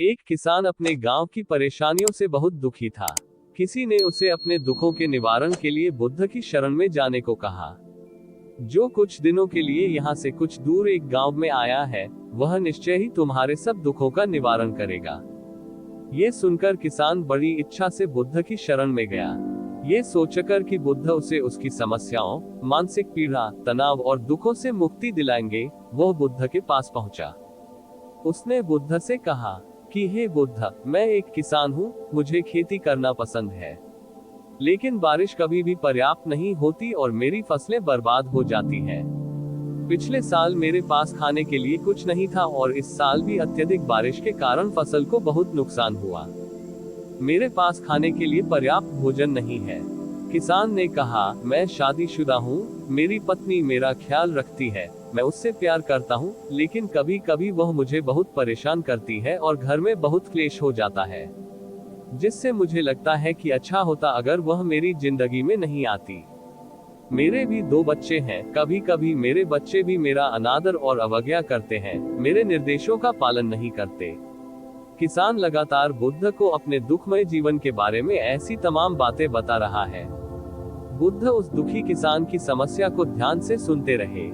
एक किसान अपने गांव की परेशानियों से बहुत दुखी था। किसी ने उसे अपने दुखों के निवारण के लिए बुद्ध की शरण में जाने को कहा। जो कुछ दिनों के लिए यहाँ से कुछ दूर एक गांव में आया है, वह निश्चय ही तुम्हारे सब दुखों का निवारण करेगा। ये सुनकर किसान बड़ी इच्छा से बुद्ध की शरण में गया। ये सोचकर कि बुद्ध उसे उसकी समस्याओं, मानसिक पीड़ा, तनाव और दुखों से मुक्ति दिलाएंगे, वह बुद्ध के पास पहुंचा। उसने बुद्ध से कहा कि हे बुद्ध, मैं एक किसान हूँ, मुझे खेती करना पसंद है, लेकिन बारिश कभी भी पर्याप्त नहीं होती और मेरी फसलें बर्बाद हो जाती हैं। पिछले साल मेरे पास खाने के लिए कुछ नहीं था और इस साल भी अत्यधिक बारिश के कारण फसल को बहुत नुकसान हुआ। मेरे पास खाने के लिए पर्याप्त भोजन नहीं है। किसान ने कहा, मैं शादीशुदा हूँ, मेरी पत्नी मेरा ख्याल रखती है, मैं उससे प्यार करता हूँ, लेकिन कभी कभी वह मुझे बहुत परेशान करती है और घर में बहुत क्लेश हो जाता है, जिससे मुझे लगता है कि अच्छा होता अगर वह मेरी जिंदगी में नहीं आती। मेरे भी 2 बच्चे हैं, कभी कभी मेरे बच्चे भी मेरा अनादर और अवज्ञा करते हैं, मेरे निर्देशों का पालन नहीं करते। किसान लगातार बुद्ध को अपने दुखमय जीवन के बारे में ऐसी तमाम बातें बता रहा है। बुद्ध उस दुखी किसान की समस्या को ध्यान से सुनते रहे।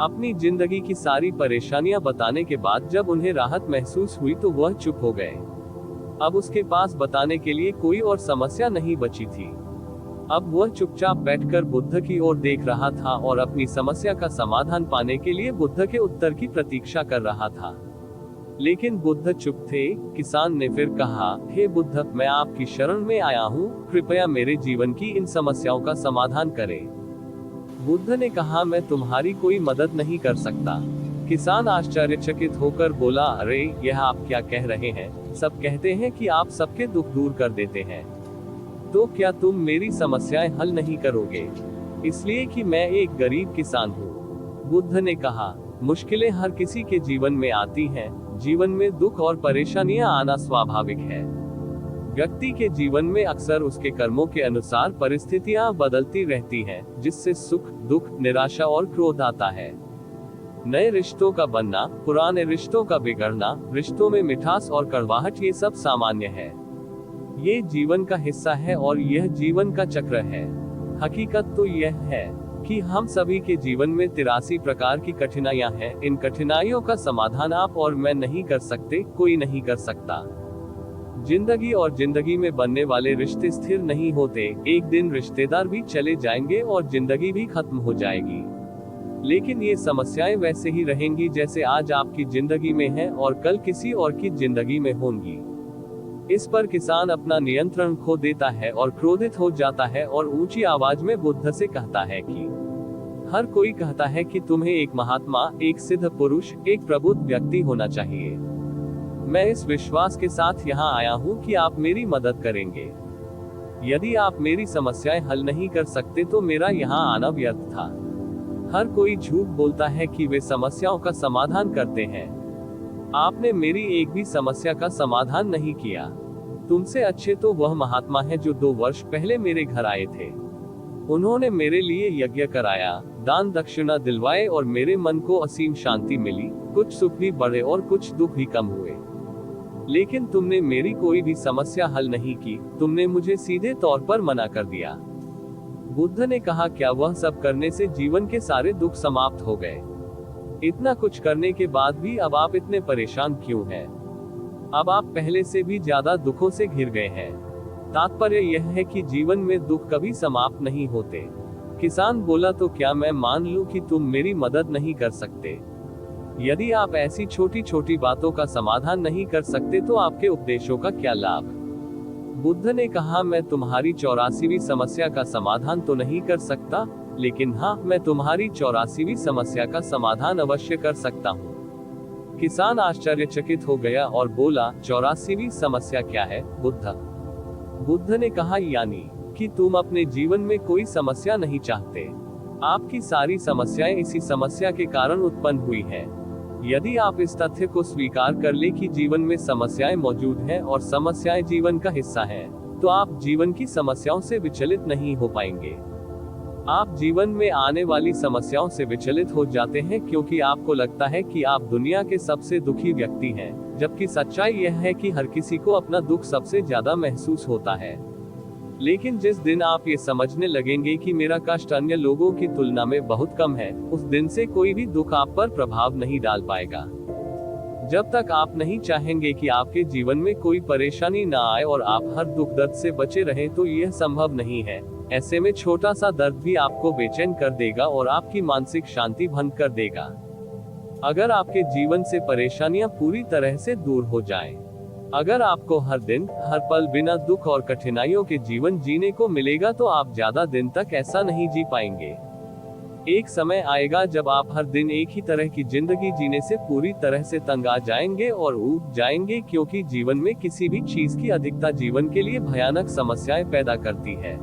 अपनी जिंदगी की सारी परेशानियां बताने के बाद जब उन्हें राहत महसूस हुई तो वह चुप हो गए। अब उसके पास बताने के लिए कोई और समस्या नहीं बची थी। अब वह चुपचाप बैठकर बुद्ध की ओर देख रहा था और अपनी समस्या का समाधान पाने के लिए बुद्ध के उत्तर की प्रतीक्षा कर रहा था। लेकिन बुद्ध चुप थे। किसान ने फिर कहा, हे बुद्ध, मैं आपकी शरण में आया हूँ, कृपया मेरे जीवन की इन समस्याओं का समाधान करें। बुद्ध ने कहा, मैं तुम्हारी कोई मदद नहीं कर सकता। किसान आश्चर्यचकित होकर बोला, अरे यह आप क्या कह रहे हैं? सब कहते हैं कि आप सबके दुख दूर कर देते हैं, तो क्या तुम मेरी समस्याएं हल नहीं करोगे? इसलिए कि मैं एक गरीब किसान हूँ। बुद्ध ने कहा, मुश्किलें हर किसी के जीवन में आती हैं, जीवन में दुख और परेशानियां आना स्वाभाविक है। व्यक्ति के जीवन में अक्सर उसके कर्मों के अनुसार परिस्थितियां बदलती रहती हैं, जिससे सुख, दुख, निराशा और क्रोध आता है। नए रिश्तों का बनना, पुराने रिश्तों का बिगड़ना, रिश्तों में मिठास और कड़वाहट, ये सब सामान्य है। ये जीवन का हिस्सा है और यह जीवन का चक्र है। हकीकत तो यह है कि हम सभी के जीवन में 83 प्रकार की कठिनाइयां हैं। इन कठिनाइयों का समाधान आप और मैं नहीं कर सकते, कोई नहीं कर सकता। जिंदगी और जिंदगी में बनने वाले रिश्ते स्थिर नहीं होते। एक दिन रिश्तेदार भी चले जाएंगे और जिंदगी भी खत्म हो जाएगी, लेकिन ये समस्याएं वैसे ही रहेंगी जैसे आज आपकी जिंदगी में हैं और कल किसी और की जिंदगी में होंगी। इस पर किसान अपना नियंत्रण खो देता है और क्रोधित हो जाता है और ऊंची आवाज में बुद्ध से कहता है कि हर कोई कहता है कि तुम्हें एक महात्मा, एक सिद्ध पुरुष, एक प्रबुद्ध व्यक्ति होना चाहिए। मैं इस विश्वास के साथ यहाँ आया हूँ कि आप मेरी मदद करेंगे। यदि आप मेरी समस्याएं हल नहीं कर सकते तो मेरा यहाँ आना व्यर्थ था। हर कोई झूठ बोलता है कि वे समस्याओं का समाधान करते हैं। आपने मेरी एक भी समस्या का समाधान नहीं किया। तुमसे अच्छे तो वह महात्मा है जो 2 वर्ष पहले मेरे घर आए थे। उन्होंने मेरे लिए यज्ञ कराया, दान दक्षिणा दिलवाए और मेरे मन को असीम शांति मिली। कुछ सुख भी बढ़े और कुछ दुख भी कम हुए। लेकिन तुमने मेरी कोई भी समस्या हल नहीं की, तुमने मुझे सीधे तौर पर मना कर दिया। बुद्ध ने कहा, क्या वह सब करने से जीवन के सारे दुख समाप्त हो गए? इतना कुछ करने के बाद भी अब आप इतने परेशान क्यों हैं? अब आप पहले से भी ज्यादा दुखों से घिर गए हैं। तात्पर्य यह है कि जीवन में दुख कभी समाप्त नहीं होते। किसान बोला, तो क्या मैं मान लूं कि तुम मेरी मदद नहीं कर सकते? यदि आप ऐसी छोटी छोटी बातों का समाधान नहीं कर सकते तो आपके उपदेशों का क्या लाभ? बुद्ध ने कहा, मैं तुम्हारी 84वीं समस्या का समाधान तो नहीं कर सकता, लेकिन हाँ, मैं तुम्हारी 84वीं समस्या का समाधान अवश्य कर सकता हूँ। किसान आश्चर्यचकित हो गया और बोला, 84वीं समस्या क्या है बुद्ध? बुद्ध ने कहा, यानी कि तुम अपने जीवन में कोई समस्या नहीं चाहते। आपकी सारी समस्याएं इसी समस्या के कारण उत्पन्न हुई हैं। यदि आप इस तथ्य को स्वीकार कर ले कि जीवन में समस्याएं मौजूद हैं और समस्याएं जीवन का हिस्सा हैं, तो आप जीवन की समस्याओं से विचलित नहीं हो पाएंगे। आप जीवन में आने वाली समस्याओं से विचलित हो जाते हैं क्योंकि आपको लगता है कि आप दुनिया के सबसे दुखी व्यक्ति हैं, जबकि सच्चाई यह है कि हर किसी को अपना दुख सबसे ज्यादा महसूस होता है। लेकिन जिस दिन आप ये समझने लगेंगे कि मेरा कष्ट अन्य लोगों की तुलना में बहुत कम है, उस दिन से कोई भी दुख आप पर प्रभाव नहीं डाल पाएगा। जब तक आप नहीं चाहेंगे कि आपके जीवन में कोई परेशानी ना आए और आप हर दुख दर्द से बचे रहें, तो यह संभव नहीं है। ऐसे में छोटा सा दर्द भी आपको बेचैन कर देगा और आपकी मानसिक शांति भंग कर देगा। अगर आपके जीवन से परेशानियां पूरी तरह से दूर हो जाएं, अगर आपको हर दिन हर पल बिना दुख और कठिनाइयों के जीवन जीने को मिलेगा, तो आप ज्यादा दिन तक ऐसा नहीं जी पाएंगे। एक समय आएगा जब आप हर दिन एक ही तरह की जिंदगी जीने से पूरी तरह से तंग आ जाएंगे और ऊब जाएंगे, क्योंकि जीवन में किसी भी चीज की अधिकता जीवन के लिए भयानक समस्याएं पैदा करती है।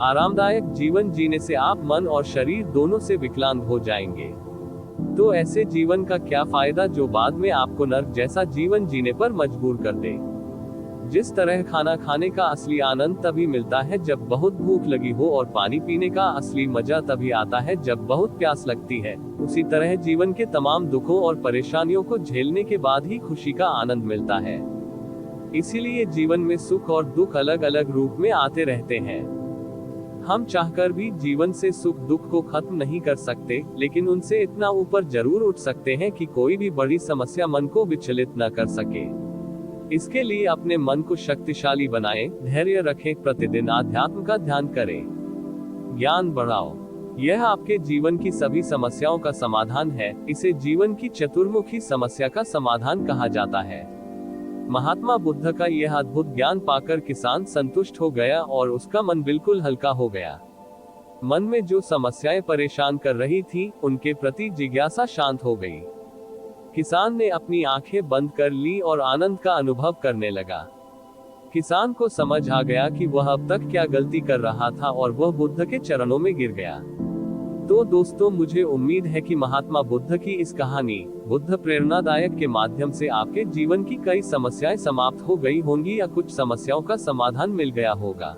आरामदायक जीवन जीने से आप मन और शरीर दोनों से विकलांग हो जाएंगे। तो ऐसे जीवन का क्या फायदा जो बाद में आपको नर्क जैसा जीवन जीने पर मजबूर कर दे। जिस तरह खाना खाने का असली आनंद तभी मिलता है जब बहुत भूख लगी हो, और पानी पीने का असली मजा तभी आता है जब बहुत प्यास लगती है, उसी तरह जीवन के तमाम दुखों और परेशानियों को झेलने के बाद ही खुशी का आनंद मिलता है। इसीलिए जीवन में सुख और दुख अलग अलग रूप में आते रहते हैं। हम चाहकर भी जीवन से सुख दुख को खत्म नहीं कर सकते, लेकिन उनसे इतना ऊपर जरूर उठ सकते हैं कि कोई भी बड़ी समस्या मन को विचलित न कर सके। इसके लिए अपने मन को शक्तिशाली बनाएं, धैर्य रखें, प्रतिदिन आध्यात्म का ध्यान करें, ज्ञान बढ़ाओ। यह आपके जीवन की सभी समस्याओं का समाधान है। इसे जीवन की चतुर्मुखी समस्या का समाधान कहा जाता है। महात्मा बुद्ध का यह अद्भुत ज्ञान पाकर किसान संतुष्ट हो गया और उसका मन बिल्कुल हल्का हो गया। मन में जो समस्याएं परेशान कर रही थी, उनके प्रति जिज्ञासा शांत हो गई। किसान ने अपनी आंखें बंद कर ली और आनंद का अनुभव करने लगा। किसान को समझ आ गया कि वह अब तक क्या गलती कर रहा था और वह बुद्ध के चरणों में गिर गया। तो दोस्तों, मुझे उम्मीद है कि महात्मा बुद्ध की इस कहानी बुद्ध प्रेरणादायक के माध्यम से आपके जीवन की कई समस्याएं समाप्त हो गई होंगी या कुछ समस्याओं का समाधान मिल गया होगा।